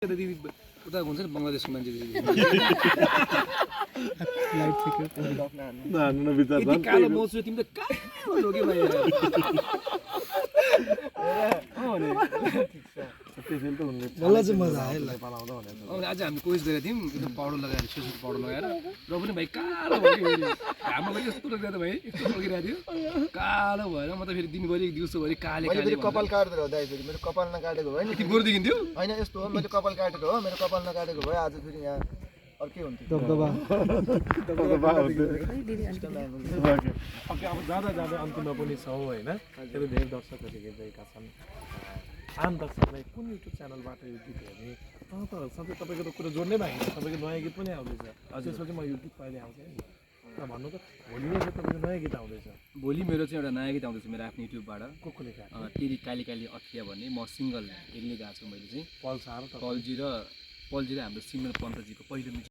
दिदी उता हुन्छ नि बङ्गलादेशको मान्छे दिदी लाइट फिकर नानु विचार यति कालो मोचु तिमी त कहाँ लोगे भाइ त्यसैले त हुने मलाई चाहिँ मजा आयो ल बनाउँदा भनेर आज हामी कोसिस गरेको थियौँ एकदम पाउडर लगाएर सेसुको पाउडर लगाएर र पनि भाइ कालो भयो कि हाम्रो पनि यस्तो लगिरहेको भाइ यस्तो लगिरहेको थियो कालो भएर म त फेरि दिनभरि दिउँसोभरि काले मैले काले फेरि कपाल काट्दै हो दाइ फेरि मेरो कपाल नकाटेको भयो नि यति गोरु देखिन्थ्यो होइन यस्तो हो मैले कपाल काटेको हो मेरो कपाल नकाटेको भयो आज फेरि यहाँ अर्कै हुन्थ्यो दबदबा ओके अब जाँदा जाँदै अन्तिममा पनि छौँ होइन त्यो धेरै दर्शकहरू हेर्दैका छन् आम दर्शकलाई कुन युट्युब च्यानलबाट यो गीत हेर्ने त सधैँ तपाईँको त कुरा जोड्नै बाँकी छ तपाईँको नयाँ गीत पनि आउँदैछ त्यसपछि म युट्युब कहिले आउँछ नि भन्नु त भोलि नै तपाईँको नयाँ गीत आउँदैछ भोलि मेरो चाहिँ एउटा नयाँ गीत आउँदैछ मेरो आफ्नो युट्युबबाट कसले गाएको तेरी काली काली अखिया भन्ने म सिङ्गल यसले गाएको छु मैले चाहिँ पल्सार पल्जी र हाम्रो सिमल पन्तजीको पहिलो